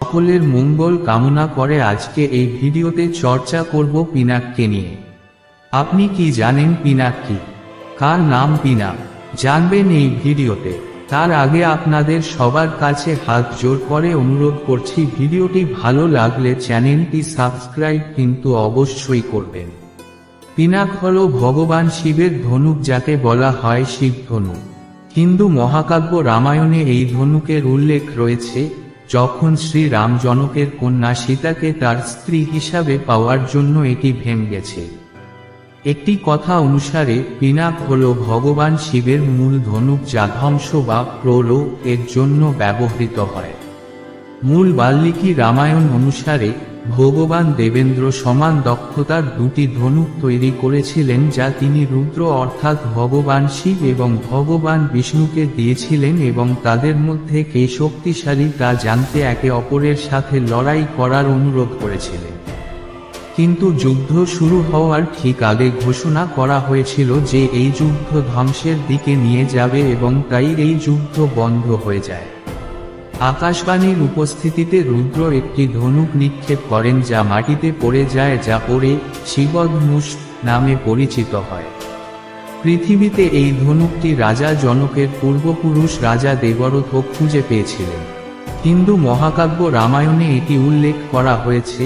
সকলের মঙ্গল কামনা করে আজকে এই ভিডিওতে চর্চা করব পিনাককে নিয়ে। আপনি কি জানেন পিনাক কি? কার নাম পিনাক? জানবেন এই ভিডিওতে। তার আগে আপনাদের সবার কাছে হাত জোড় করে অনুরোধ করছি, ভিডিওটি ভালো লাগলে চ্যানেলটি সাবস্ক্রাইব কিন্তু অবশ্যই করবেন। পিনাক হল ভগবান শিবের ধনুক, যাকে বলা হয় শিব ধনুক। হিন্দু মহাকাব্য রামায়ণে এই ধনুকের উল্লেখ রয়েছে, যখন শ্রীরাম জনকের কন্যা সীতাকে তার স্ত্রী হিসাবে পাওয়ার জন্য এটি ভেঙেছে। একটি কথা অনুসারে পিনাক হল ভগবান শিবের মূল ধনুক, যা ধ্বংস বা প্রলয় এর জন্য ব্যবহৃত হয়। মূল বাল্মীকি রামায়ণ অনুসারে ভগবান দেবেন্দ্র সমান দক্ষতার দুটি ধনুক তৈরি করেছিলেন, যা তিনি রুদ্র অর্থাৎ ভগবান শিব এবং ভগবান বিষ্ণুকে দিয়েছিলেন, এবং তাদের মধ্যে কে শক্তিশালী তা জানতে একে অপরের সাথে লড়াই করার অনুরোধ করেছিলেন। কিন্তু যুদ্ধ শুরু হওয়ার ঠিক আগে ঘোষণা করা হয়েছিল যে এই যুদ্ধ ধ্বংসের দিকে নিয়ে যাবে, এবং তাই এই যুদ্ধ বন্ধ হয়ে যায়। আকাশবাণীর উপস্থিতিতে রুদ্র একটি ধনুক নিক্ষেপ করেন, যা মাটিতে পড়ে যায়, যা পরে শিবধনুষ নামে পরিচিত হয়। পৃথিবীতে এই ধনুকটি রাজা জনকের পূর্বপুরুষ রাজা দেবরথ খুঁজে পেয়েছিলেন। হিন্দু মহাকাব্য রামায়ণে এটি উল্লেখ করা হয়েছে,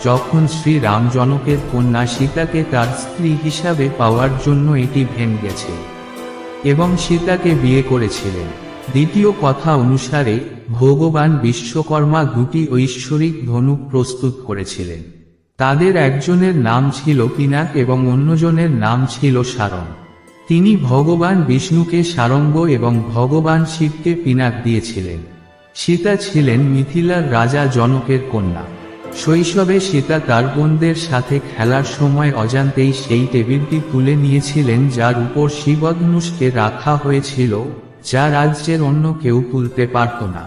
যখন শ্রীরাম জনকের কন্যা সীতাকে তার স্ত্রী হিসাবে পাওয়ার জন্য এটি ভেঙেছে এবং সীতাকে বিয়ে করেছিলেন। দ্বিতীয় কথা অনুসারে ভগবান বিশ্বকর্মা দুটি ঐশ্বরিক ধনুক প্রস্তুত করেছিলেন। তাদের একজনের নাম ছিল পিনাক এবং অন্যজনের নাম ছিল সারং। তিনি ভগবান বিষ্ণুকে সারঙ্গ এবং ভগবান শিবকে পিনাক দিয়েছিলেন। সীতা ছিলেন মিথিলার রাজা জনকের কন্যা। শৈশবে সীতা তার বোনদের সাথে খেলার সময় অজান্তেই সেই টেবিলটি তুলে নিয়েছিলেন, যার উপর শিবধনুষকে রাখা হয়েছিল, যা রাজ্যের অন্য কেউ তুলতে পারত না।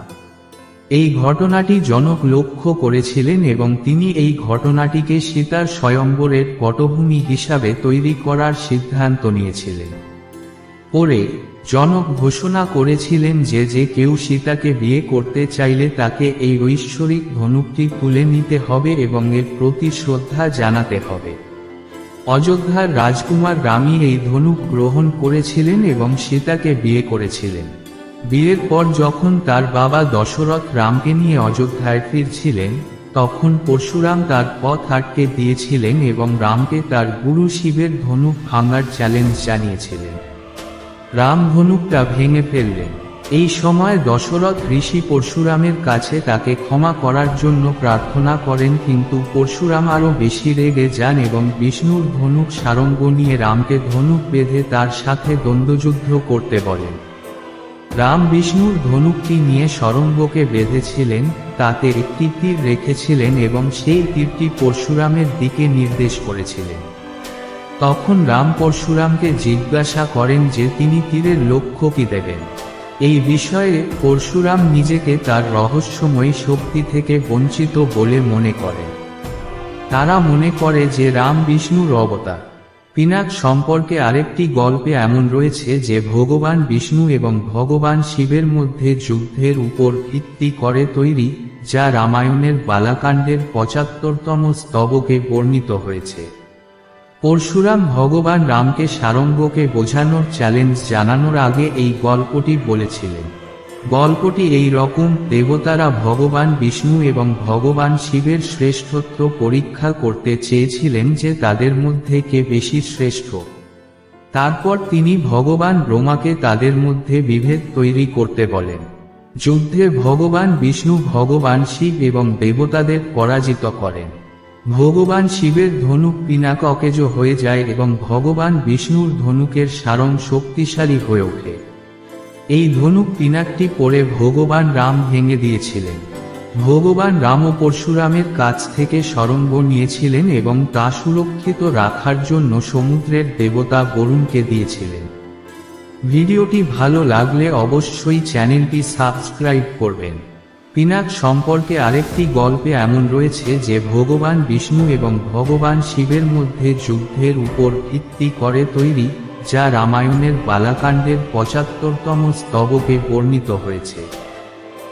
এই ঘটনাটি জনক লক্ষ্য করেছিলেন এবং তিনি এই ঘটনাটিকে সীতার স্বয়ম্বরের পটভূমি হিসাবে তৈরি করার সিদ্ধান্ত নিয়েছিলেন। পরে জনক ঘোষণা করেছিলেন যে যে কেউ সীতাকে বিয়ে করতে চাইলে তাকে এই ঐশ্বরিক ধনুকটি তুলে নিতে হবে এবং এর প্রতি শ্রদ্ধা জানাতে হবে। অযোধ্যার রাজকুমার রামই এই ধনুক গ্রহণ করেছিলেন এবং সীতাকে বিয়ে করেছিলেন। বিয়ের পর যখন তার বাবা দশরথ রামকে নিয়ে অযোধ্যায় ফিরছিলেন, তখন পরশুরাম তার পথ আটকে দিয়েছিলেন এবং রামকে তার গুরু শিবের ধনুক ভাঙার চ্যালেঞ্জ জানিয়েছিলেন। রাম ধনুকটা ভেঙে ফেললেন। এই সময় দশরথ ঋষি পরশুরামের কাছে তাকে ক্ষমা করার জন্য প্রার্থনা করেন, কিন্তু পরশুরাম আরও বেশি রেগে যান এবং বিষ্ণুর ধনুক সারঙ্গ নিয়ে রামকে ধনুক বেঁধে তার সাথে দ্বন্দ্বযুদ্ধ করতে বলেন। রাম বিষ্ণুর ধনুকটি নিয়ে সারঙ্গকে বেঁধেছিলেন, তাতে একটি তীর রেখেছিলেন এবং সেই তীরটি পরশুরামের দিকে নির্দেশ করেছিলেন। তখন রাম পরশুরামকে জিজ্ঞাসা করেন যে তিনি তীরের লক্ষ্য কি দেবেন। এই বিষয়ে পরশুরাম নিজেকে তার রহস্যময়ী শক্তি থেকে বঞ্চিত বলে মনে করেন। তারা মনে করে যে রাম বিষ্ণুর অবতার। পিনাক সম্পর্কে আরেকটি গল্পে এমন রয়েছে যে ভগবান বিষ্ণু এবং ভগবান শিবের মধ্যে যুদ্ধের উপর ভিত্তি করে তৈরি, যা রামায়ণের বালাকাণ্ডের ৭৫তম স্তবকে বর্ণিত হয়েছে। পরশুরাম ভগবান রামকে সারঙ্গকে বোঝানোর চ্যালেঞ্জ জানানোর আগে এই গল্পটি বলেছিলেন। গল্পটি এই রকম: দেবতারা ভগবান বিষ্ণু এবং ভগবান শিবের শ্রেষ্ঠত্ব পরীক্ষা করতে চেয়েছিলেন যে তাদের মধ্যে কে বেশি শ্রেষ্ঠ। তারপর তিনি ভগবান ব্রহ্মাকে তাদের মধ্যে বিভেদ তৈরি করতে বলেন। যুদ্ধে ভগবান বিষ্ণু ভগবান শিব এবং দেবতাদের পরাজিত করেন। ভগবান শিবের ধনুক পিনাক অকেজ হয়ে যায় এবং ভগবান বিষ্ণুর ধনুকের সারং শক্তিশালী হয়ে ওঠে। এই ধনুক পিনাকটি পরে ভগবান রাম ভেঙে দিয়েছিলেন। ভগবান রামও পরশুরামের কাছ থেকে সারঙ্গ নিয়েছিলেন এবং তা সুরক্ষিত রাখার জন্য সমুদ্রের দেবতা বরুণকে দিয়েছিলেন। ভিডিওটি ভালো লাগলে অবশ্যই চ্যানেলটি সাবস্ক্রাইব করবেন। পিনাক সম্পর্কে আরেকটি গল্পে এমন রয়েছে যে ভগবান বিষ্ণু এবং ভগবান শিবের মধ্যে যুদ্ধের উপর ভিত্তি করে তৈরি, যা রামায়ণের বালাকাণ্ডের ৭৫তম স্তবকে বর্ণিত হয়েছে।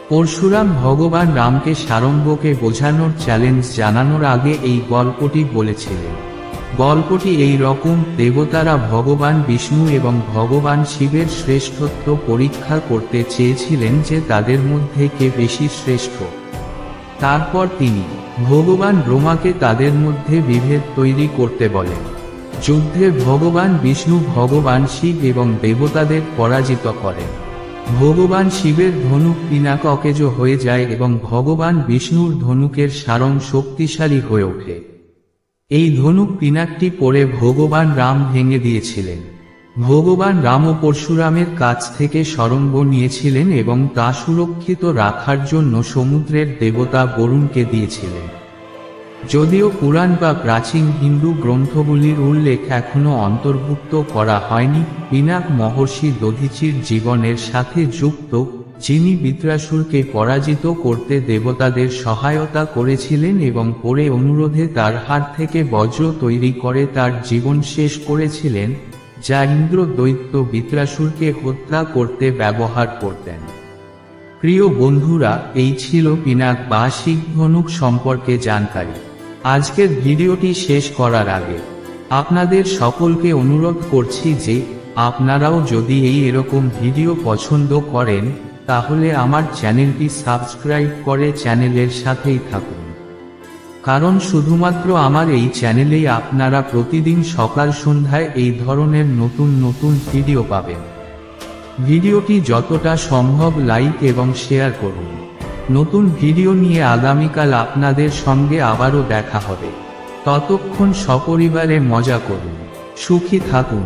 পরশুরাম ভগবান রামকে সারঙ্গকে বোঝানোর চ্যালেঞ্জ জানানোর আগে এই গল্পটি বলেছিলেন। গল্পটি এই রকম: দেবতারা ভগবান বিষ্ণু এবং ভগবান শিবের শ্রেষ্ঠত্ব পরীক্ষা করতে চেয়েছিলেন যে তাদের মধ্যে কে বেশি শ্রেষ্ঠ। তারপর তিনি ভগবান ব্রহ্মাকে তাদের মধ্যে বিভেদ তৈরি করতে বলেন। যুদ্ধে ভগবান বিষ্ণু ভগবান শিব এবং দেবতাদের পরাজিত করেন। ভগবান শিবের ধনুক পিনাক অকেজ হয়ে যায় এবং ভগবান বিষ্ণুর ধনুকের সারং শক্তিশালী হয়ে ওঠে। এই ধনুক পিনাকটি পরে ভগবান রাম ভেঙে দিয়েছিলেন। ভগবান রামও পরশুরামের কাছ থেকে সরঙ্গ নিয়েছিলেন এবং তা সুরক্ষিত রাখার জন্য সমুদ্রের দেবতা বরুণকে দিয়েছিলেন। যদিও পুরাণ বা প্রাচীন হিন্দু গ্রন্থগুলির উল্লেখ এখনও অন্তর্ভুক্ত করা হয়নি, পিনাক মহর্ষি দধিচির জীবনের সাথে যুক্ত, যিনি বৃত্রাসুরকে পরাজিত করতে দেবতাদের সহায়তা করেছিলেন এবং পরে অনুরোধে তার হাত থেকে বজ্র তৈরি করে তার জীবন শেষ করেছিলেন, যা ইন্দ্র দৈত্য বৃত্রাসুরকে হত্যা করতে ব্যবহার করতেন। প্রিয় বন্ধুরা, এই ছিল পিনাক বা শিব ধনুক সম্পর্কে জানকারি। আজকের ভিডিওটি শেষ করার আগে আপনাদের সকলকে অনুরোধ করছি যে আপনারাও যদি এরকম ভিডিও পছন্দ করেন তাহলে আমার চ্যানেলটি সাবস্ক্রাইব করে চ্যানেলের সাথেই থাকুন। কারণ শুধুমাত্র আমার এই চ্যানেলেই আপনারা প্রতিদিন সকাল সন্ধ্যায় এই ধরনের নতুন নতুন ভিডিও পাবেন। ভিডিওটি যতটা সম্ভব লাইক এবং শেয়ার করুন। নতুন ভিডিও নিয়ে আগামীকাল আপনাদের সঙ্গে আবারও দেখা হবে। ততক্ষণ সপরিবারে মজা করুন, সুখী থাকুন।